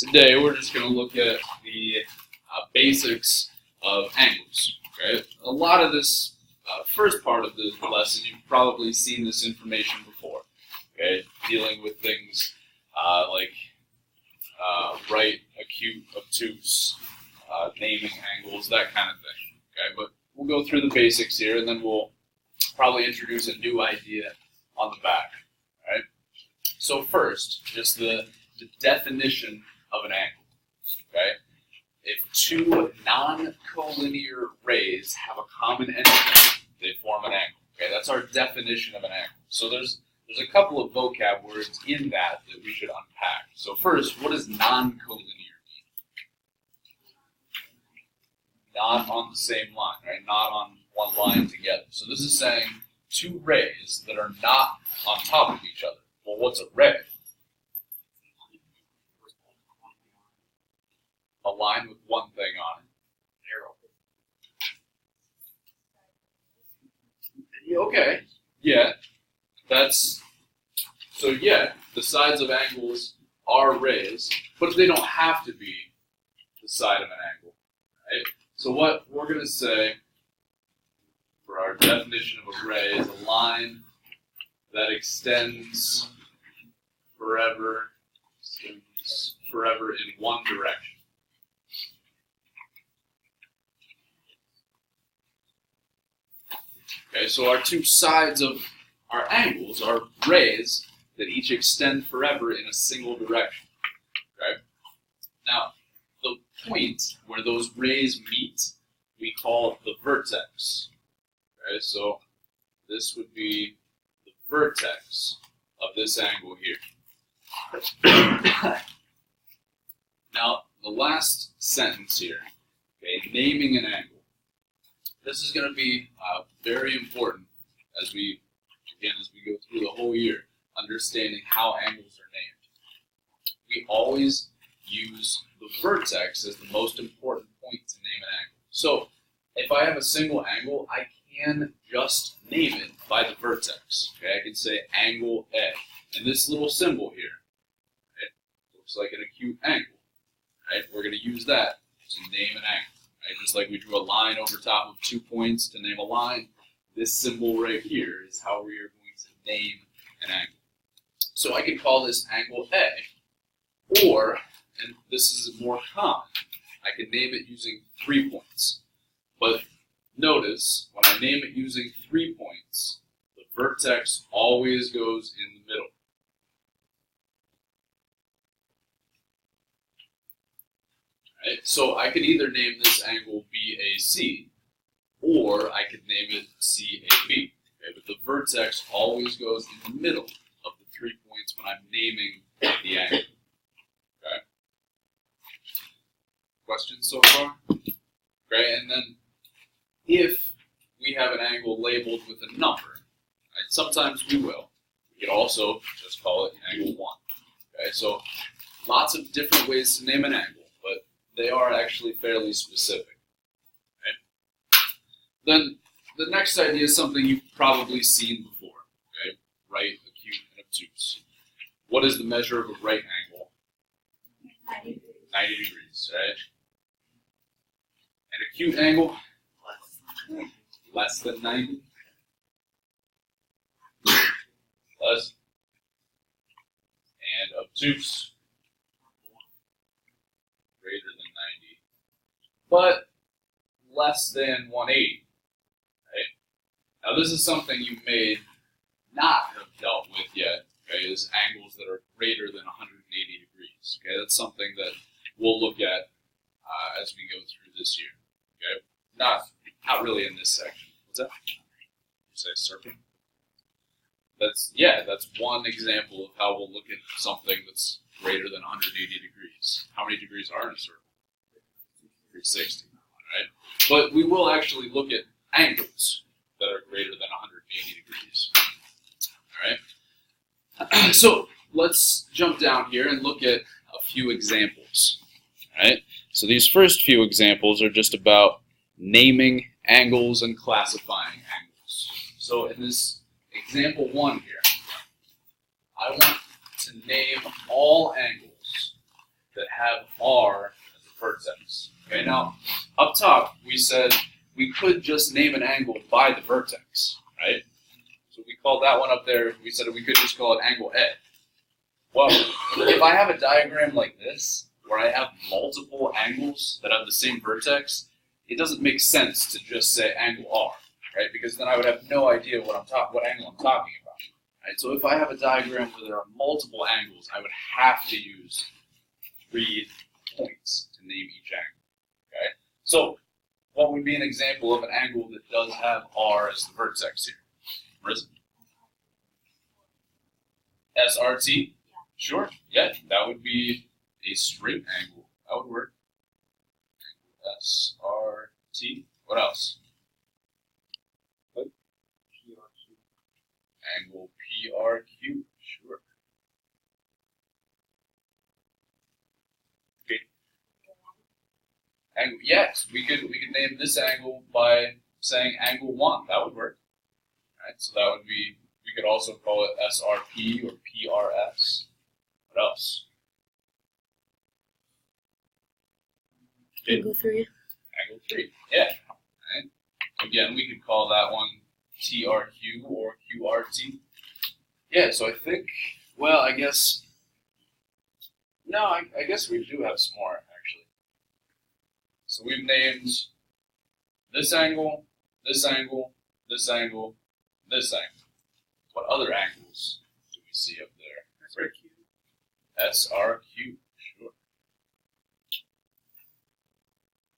Today we're just going to look at the basics of angles. Okay? A lot of this first part of the lesson, you've probably seen this information before. Okay? Dealing with things like right, acute, obtuse, naming angles, that kind of thing. Okay? But we'll go through the basics here, and then we'll probably introduce a new idea on the back. All right? So first, just the definition of an angle. Okay? If two non-collinear rays have a common entity, they form an angle. Okay, that's our definition of an angle. So there's a couple of vocab words in that we should unpack. So first, what does non-collinear mean? Not on the same line, right? Not on one line together. So this is saying two rays that are not on top of each other. Well, what's a ray? A line with one thing on it. Arrow. Okay. Yeah. The sides of angles are rays, but they don't have to be the side of an angle. Right? So what we're going to say for our definition of a ray is a line that extends forever in one direction. Okay, so our two sides of our angles are rays that each extend forever in a single direction. Okay? Now, the point where those rays meet, we call the vertex. Okay, so this would be the vertex of this angle here. Now, the last sentence here, okay, naming an angle. This is going to be very important as we go through the whole year, understanding how angles are named. We always use the vertex as the most important point to name an angle. So, if I have a single angle, I can just name it by the vertex. Okay, I can say angle A, and this little symbol here, right, looks like an acute angle. Right, we're going to use that to name an angle. Right? Just like we drew a line over top of 2 points to name a line, this symbol right here is how we are going to name an angle. So I can call this angle A, or, and this is more common, I can name it using 3 points. But notice, when I name it using 3 points, the vertex always goes in the middle. Right? So I could either name this angle BAC, or I could name it CAB. Okay? But the vertex always goes in the middle of the 3 points when I'm naming the angle. Okay? Questions so far? Okay, and then if we have an angle labeled with a number, right, sometimes we will. We could also just call it angle 1. Okay, so lots of different ways to name an angle, but they are actually fairly specific. Okay? Then the next idea is something you've probably seen before. Okay? Right, acute, and obtuse. What is the measure of a right angle? 90 degrees. 90 degrees, right? An acute angle? Less than 90? Less. And obtuse? Greater than 90. But less than 180. Right? Now this is something you may not have dealt with yet, okay, is angles that are greater than 180 degrees. Okay, that's something that we'll look at as we go through this year. Okay, not really in this section. What's that? You say circle? That's one example of how we'll look at something that's greater than 180 degrees. How many degrees are in a circle? 360. Right? But we will actually look at angles that are greater than 180 degrees. All right. So let's jump down here and look at a few examples. All right. So these first few examples are just about naming angles and classifying angles. So in this example 1 here, I want to name all angles that have R as a vertex. Okay, now up top we said we could just name an angle by the vertex, right? So we called that one up there, we said we could just call it angle A. Well, if I have a diagram like this, where I have multiple angles that have the same vertex, it doesn't make sense to just say angle R, right? Because then I would have no idea what angle I'm talking about. Right? So if I have a diagram where there are multiple angles, I would have to use 3 points to name each angle. Okay? So what would be an example of an angle that does have R as the vertex here? Where is it? SRT? Sure. Yeah, that would be a straight angle. That would work. SRT. What else? Angle PRQ. Sure. Okay. Angle. Yes, we could name this angle by saying angle 1. That would work. Right. So that would be. We could also call it SRP or PRS. What else? Okay. Angle 3. Angle 3. Yeah. Right. Again, we could call that one TRQ or QRT. Yeah, so I think, well, I guess, no, I guess we do have some more, actually. So we've named this angle, this angle, this angle, this angle. What other angles do we see up there? SRQ, sure.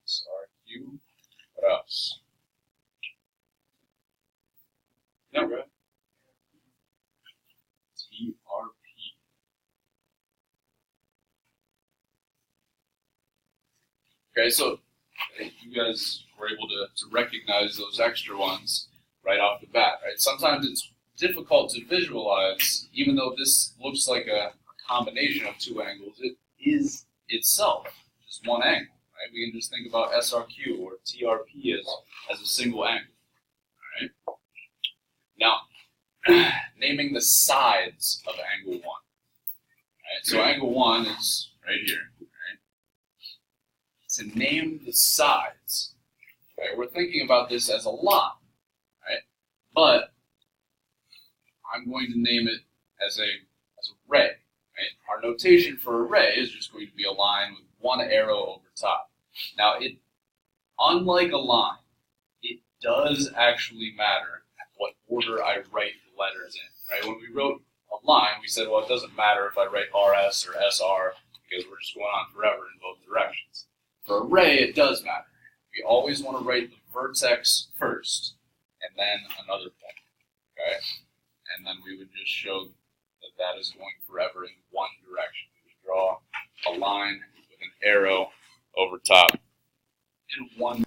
SRQ, what else? No, right? TRP. Okay, so you guys were able to recognize those extra ones right off the bat, right? Sometimes it's difficult to visualize, even though this looks like a combination of 2 angles, it is itself just one angle, right? We can just think about SRQ or TRP as a single angle, all right? Now, naming the sides of angle 1. Right? So angle 1 is right here. Right? To name the sides, right? We're thinking about this as a line, right? But I'm going to name it as a ray. Right? Our notation for a ray is just going to be a line with one arrow over top. Now, unlike a line, it does actually matter what order I write the letters in. Right? When we wrote a line, we said, well, it doesn't matter if I write RS or SR because we're just going on forever in both directions. For a ray, it does matter. We always want to write the vertex first and then another point. Okay? And then we would just show that is going forever in one direction. We would draw a line with an arrow over top in one.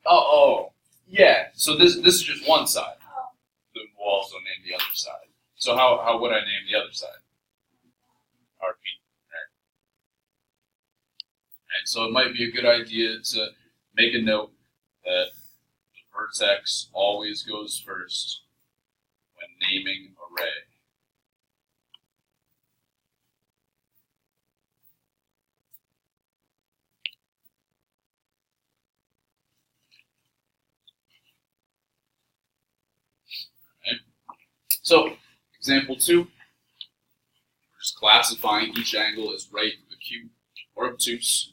Oh, yeah. So this is just one side. Then we'll also name the other side. So how would I name the other side? RP. Right. And so it might be a good idea to make a note that the vertex always goes first when naming a ray. Okay. So, example 2, we're just classifying each angle as right acute or obtuse.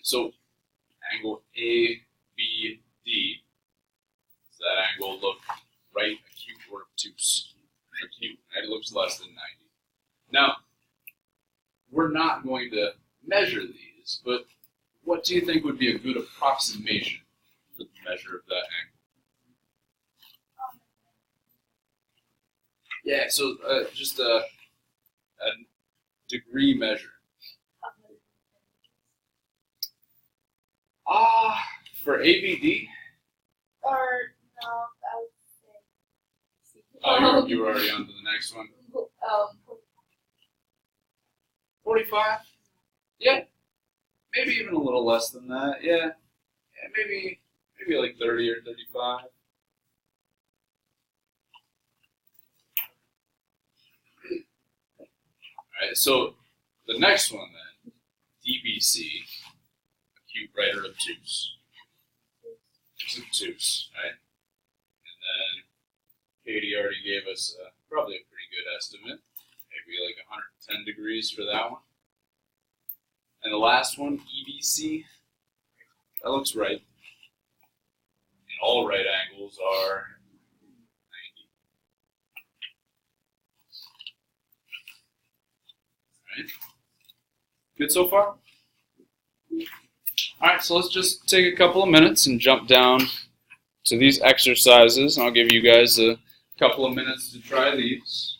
So, angle A, B, D, does that angle look right, acute, or obtuse? Acute, it looks less than 90. Now, we're not going to measure these, but what do you think would be a good approximation for the measure of that angle? Yeah, so just a degree measure. For ABD? Or no, I would say. Oh, you were already on to the next one. 45? Yeah. Maybe even a little less than that. Yeah. Maybe like 30 or 35. Alright, so the next one then, DBC, acute right or obtuse. It's obtuse, right? And then Katie already gave us probably a pretty good estimate, maybe like 110 degrees for that one. And the last one, EBC, that looks right. And all right angles are 90. Alright. Good so far? Alright, so let's just take a couple of minutes and jump down to these exercises. And I'll give you guys a couple of minutes to try these.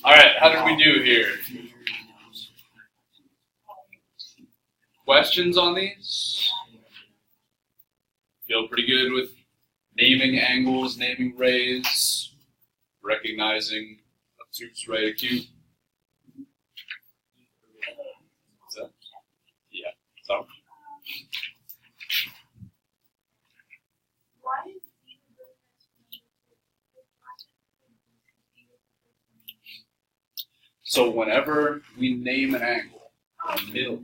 All right, how did we do here? Questions on these? Feel pretty good with naming angles, naming rays, recognizing obtuse, right, acute? What's that? Yeah, so. So whenever we name an angle, the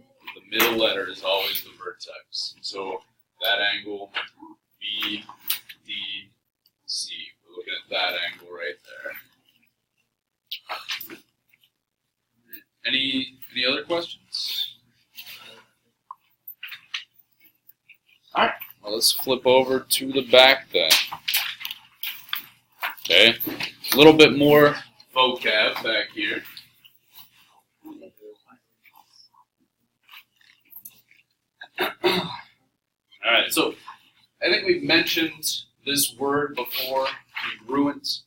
middle letter is always the vertex. So that angle, B, D, C. We're looking at that angle right there. Any other questions? let's flip over to the back then. Okay, a little bit more vocab back here. All right, so I think we've mentioned this word before, congruent.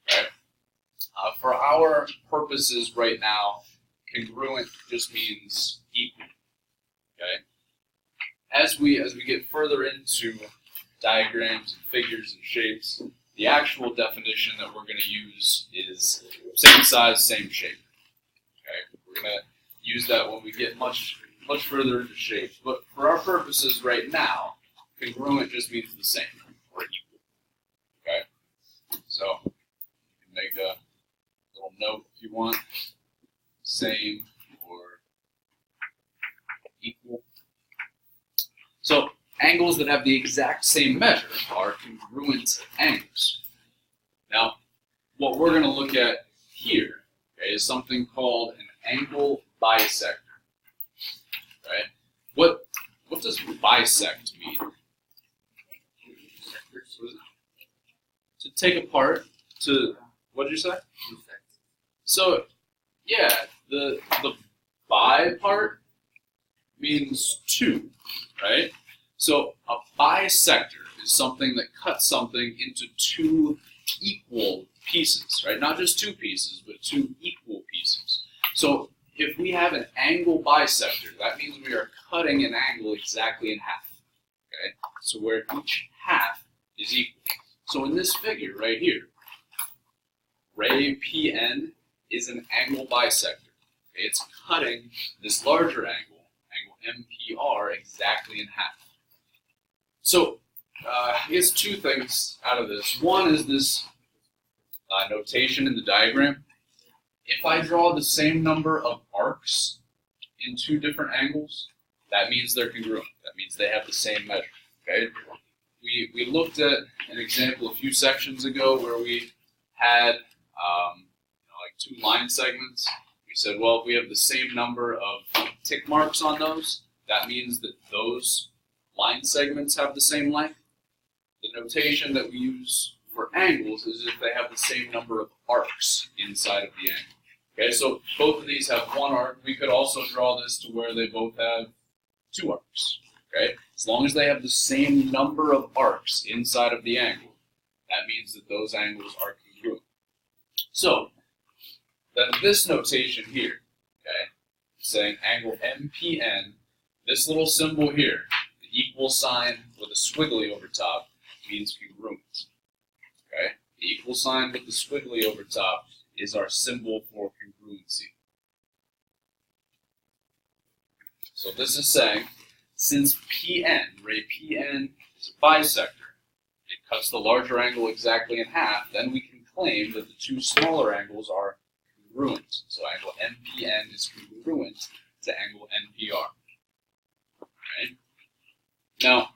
Right? For our purposes right now, congruent just means equal. Okay. As we get further into diagrams and figures and shapes, the actual definition that we're going to use is same size, same shape. Okay. We're going to use that when we get much further into shapes. But for our purposes right now, congruent just means the same or equal. Okay. So you can make a little note if you want. Same or equal. So angles that have the exact same measure are congruent angles. Now, what we're going to look at here, okay, is something called an angle bisector. Right? What does bisect mean? To take apart. To what did you say? So, yeah, the bi part means two, right? So a bisector is something that cuts something into two equal pieces, right? Not just two pieces, but two equal pieces. So if we have an angle bisector, that means we are cutting an angle exactly in half, okay? So where each half is equal. So in this figure right here, ray PN is an angle bisector. Okay? It's cutting this larger angle, angle MPR, exactly in half. So I guess two things out of this. One is this notation in the diagram. If I draw the same number of arcs in two different angles, that means they're congruent. That means they have the same measure. Okay? We looked at an example a few sections ago where we had like two line segments. We said, well, if we have the same number of tick marks on those, that means that those line segments have the same length. The notation that we use for angles is if they have the same number of arcs inside of the angle. Okay, so both of these have one arc. We could also draw this to where they both have two arcs. Okay, as long as they have the same number of arcs inside of the angle, that means that those angles are congruent. So then this notation here, okay, saying angle MPN, this little symbol here, the equal sign with a squiggly over top, means congruent. Okay, the equal sign with the squiggly over top is our symbol for congruency. So this is saying, since PN, ray PN, is a bisector, it cuts the larger angle exactly in half, then we can claim that the two smaller angles are congruent. So angle MPN is congruent to angle NPR. Right? Now,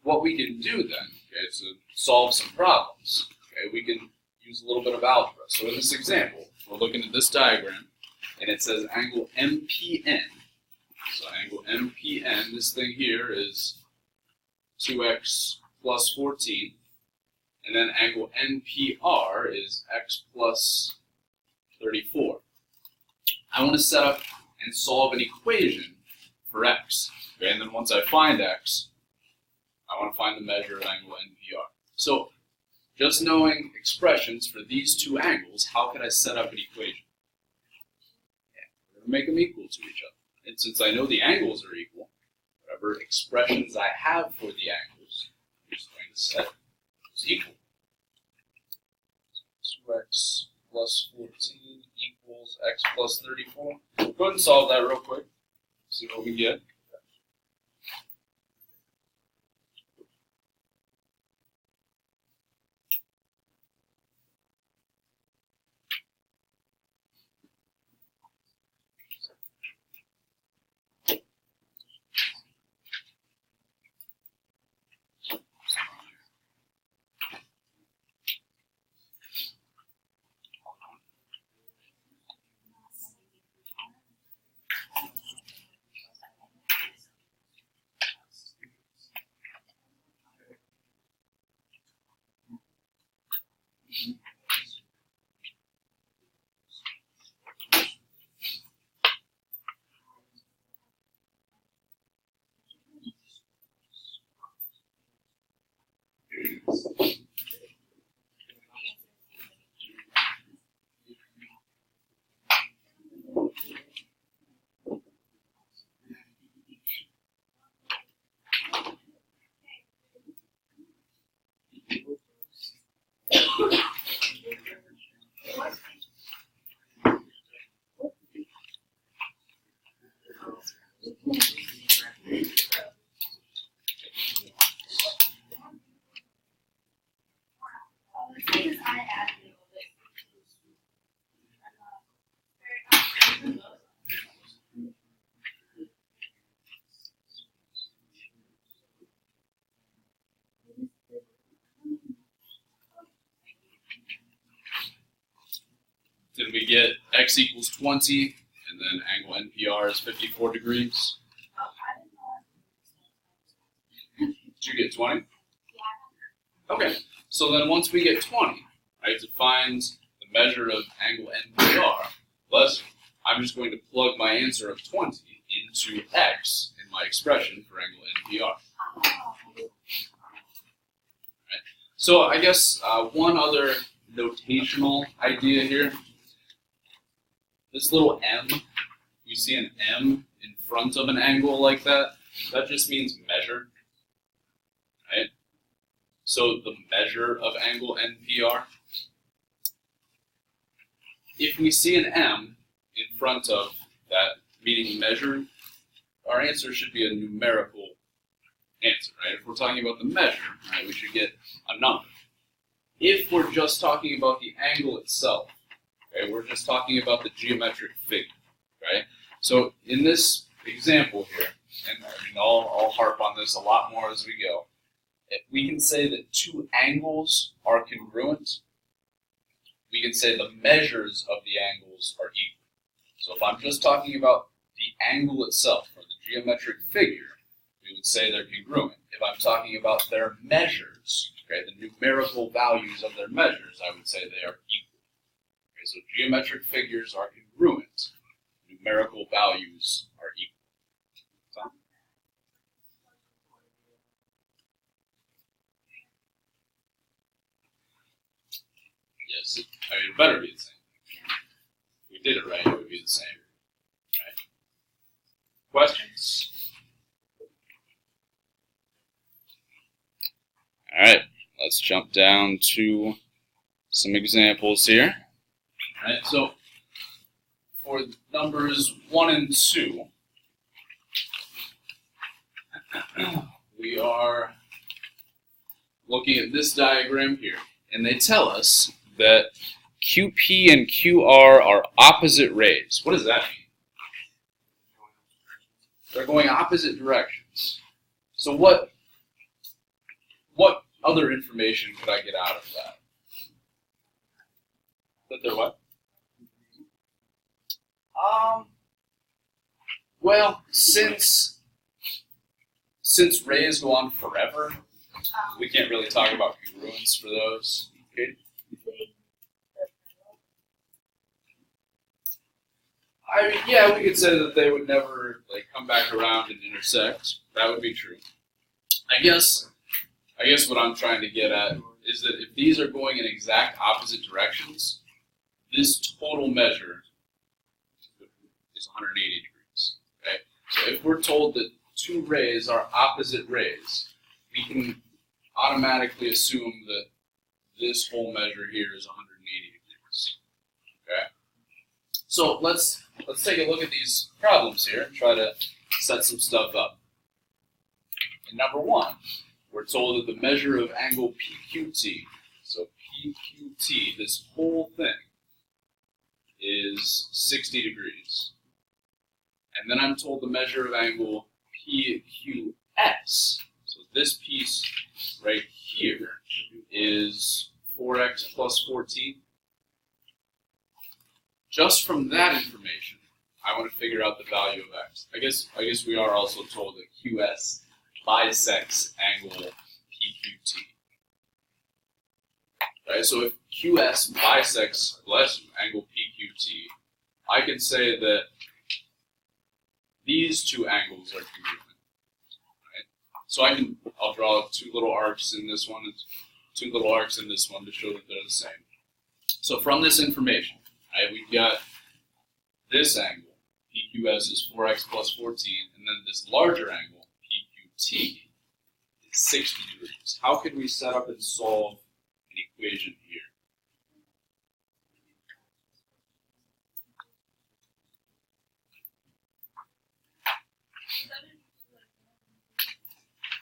what we can do then, okay, to solve some problems, okay, we can use a little bit of algebra. So in this example, we're looking at this diagram, and it says angle MPN. So angle MPN, this thing here is 2x plus 14, and then angle NPR is x plus 34. I want to set up and solve an equation for x. Okay, and then once I find x, I want to find the measure of angle NPR. So just knowing expressions for these two angles, how can I set up an equation? Yeah, we're going to make them equal to each other. And since I know the angles are equal, whatever expressions I have for the angles, I'm just going to set as equal. 2x plus 14 equals x plus 34. Go ahead and solve that real quick. See what we get. Did we get x equals 20, and then angle NPR is 54 degrees? Oh, I didn't know. Did you get 20? Yeah. Okay, so then once we get 20, right, to find the measure of angle NPR, I'm just going to plug my answer of 20 into x in my expression for angle NPR. So I guess one other notational idea here. This little m, you see an m in front of an angle like that, that just means measure, right? So the measure of angle NPR. If we see an m in front of that, meaning measure, our answer should be a numerical answer, right? If we're talking about the measure, right, we should get a number. If we're just talking about the angle itself, okay, we're just talking about the geometric figure, right? So in this example here, and I mean, I'll harp on this a lot more as we go, we can say that two angles are congruent. We can say the measures of the angles are equal. So if I'm just talking about the angle itself, or the geometric figure, we would say they're congruent. If I'm talking about their measures, okay, the numerical values of their measures, I would say they are equal. Okay, so geometric figures are congruent. Numerical values are equal. So, yes, it better be the same. If we did it right, it would be the same. Right? Questions? All right, let's jump down to some examples here. All right, so for numbers 1 and 2, we are looking at this diagram here, and they tell us that QP and QR are opposite rays. What does that mean? They're going opposite directions. So what other information could I get out of that? That they're what? Well, since rays go on forever, we can't really talk about congruence for those. Okay? I mean, yeah, we could say that they would never come back around and intersect. That would be true. I guess what I'm trying to get at is that if these are going in exact opposite directions, this total measure is 180 degrees. Okay? So if we're told that two rays are opposite rays, we can automatically assume that this whole measure here is 180 degrees. Okay? So let's take a look at these problems here and try to set some stuff up. In number 1, we're told that the measure of angle PQT, so PQT, this whole thing, is 60 degrees. And then I'm told the measure of angle PQS, so this piece right here, is 4x plus 14. Just from that information, I want to figure out the value of x. I guess we are also told that QS bisects angle PQT. Right, so if QS bisects angle PQT, I can say that these two angles are congruent. Right? So I'll draw two little arcs in this one and two little arcs in this one to show that they're the same. So from this information, right, we've got this angle, PQS is 4x plus 14, and then this larger angle, PQT, is 60 degrees. How can we set up and solve an equation here?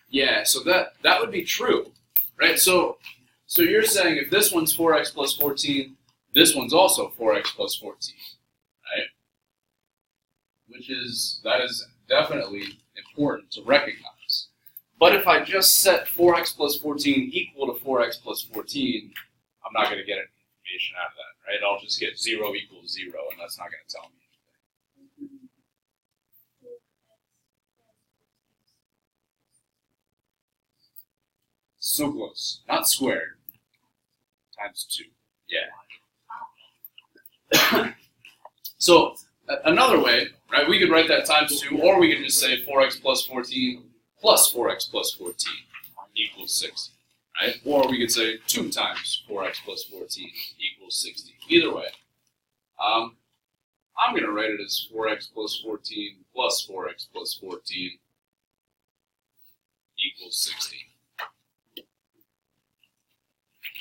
Yeah, so that would be true, right? So you're saying if this one's 4x plus 14, this one's also 4x plus 14, right? That is definitely important to recognize. But if I just set 4x plus 14 equal to 4x plus 14, I'm not going to get any information out of that, right? I'll just get 0 equals 0, and that's not going to tell me anything. So close. Not squared. Times 2. Yeah. So another way, right, we could write that times 2, or we could just say 4x plus 14 plus 4x plus 14 equals 60, right? Or we could say 2 times 4x plus 14 equals 60. Either way. I'm going to write it as 4x plus 14 plus 4x plus 14 equals 60.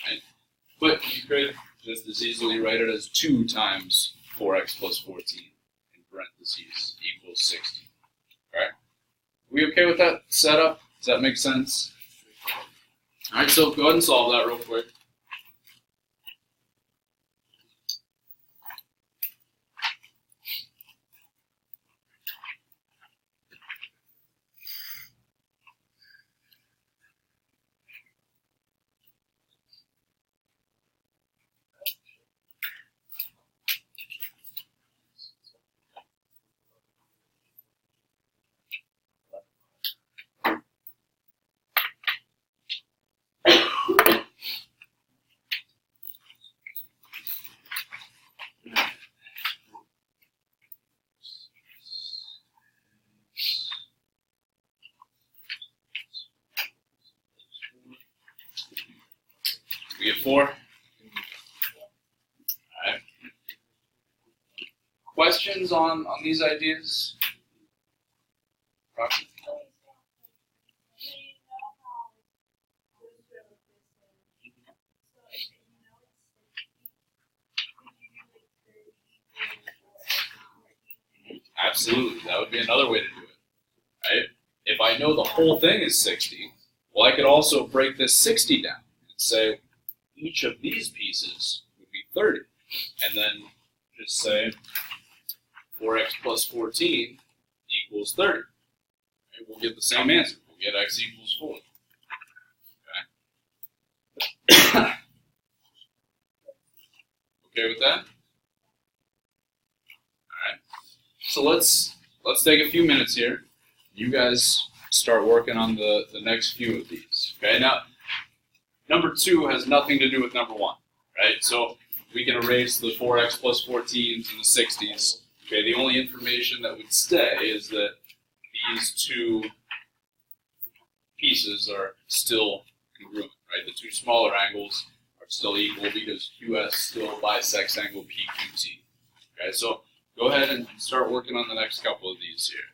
Right? But you could just as easily write it as 2 times 4x plus 14 in parentheses equals 60. Alright? We okay with that setup? Does that make sense? Alright, so go ahead and solve that real quick. We get 4? Alright. Questions on these ideas? Rocky? Absolutely. That would be another way to do it. Right? If I know the whole thing is 60, well, I could also break this 60 down and say each of these pieces would be 30. And then just say 4x plus 14 equals 30. Right? We'll get the same answer. We'll get x equals 4. Okay? Okay with that? Alright. So let's take a few minutes here. You guys start working on the next few of these. Okay, now number 2 has nothing to do with number 1, right? So we can erase the 4x plus 14s and the 60s. Okay, the only information that would stay is that these 2 pieces are still congruent, right? The 2 smaller angles are still equal because QS still bisects angle PQT. Okay, so go ahead and start working on the next couple of these here.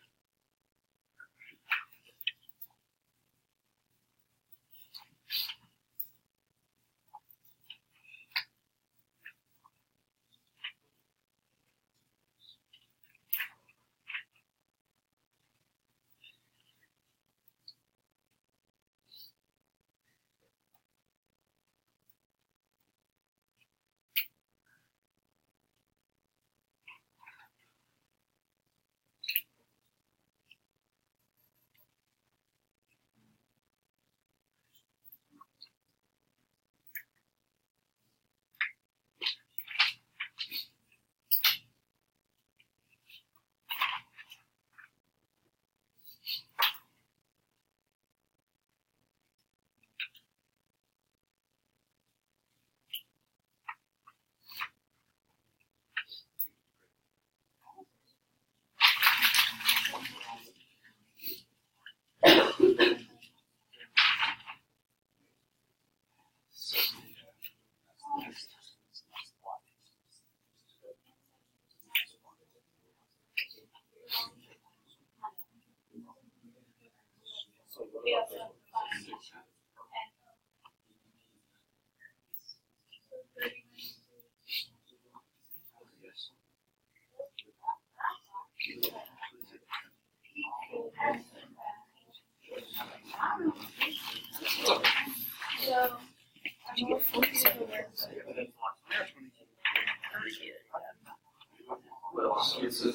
What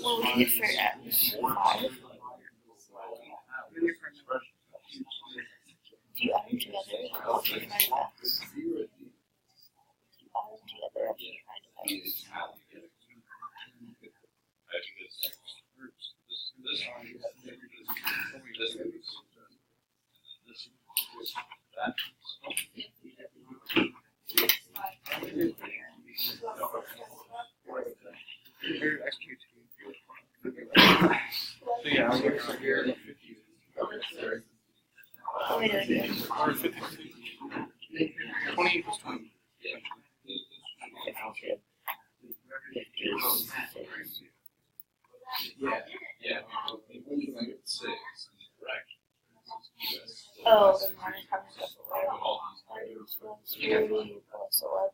would you prefer x? 5? Do you add them together after you find x? Do you add them together after Oh, the morning comes up away. 30 plus 11.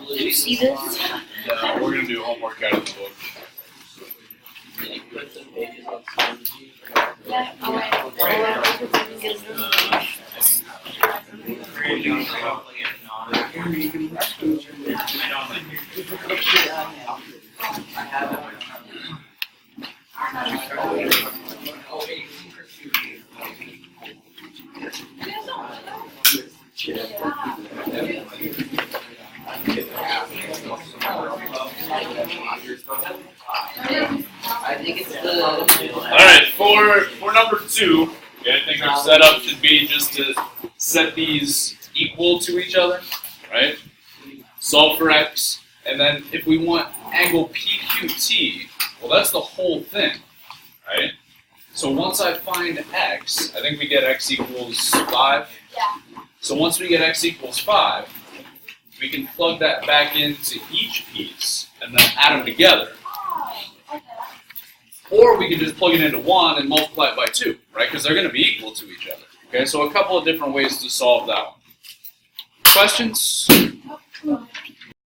Do you see this? Yeah, we're gonna do homework out of the book. Alright, for number 2, I think our setup should be just to set these equal to each other, right? Solve for x, and then if we want angle PQT, well that's the whole thing, right? So once I find x, I think we get x equals 5. Yeah. So once we get x equals 5, we can plug that back into each piece and then add them together. Or we can just plug it into 1 and multiply it by 2, right? Because they're going to be equal to each other. Okay, so a couple of different ways to solve that one. Questions?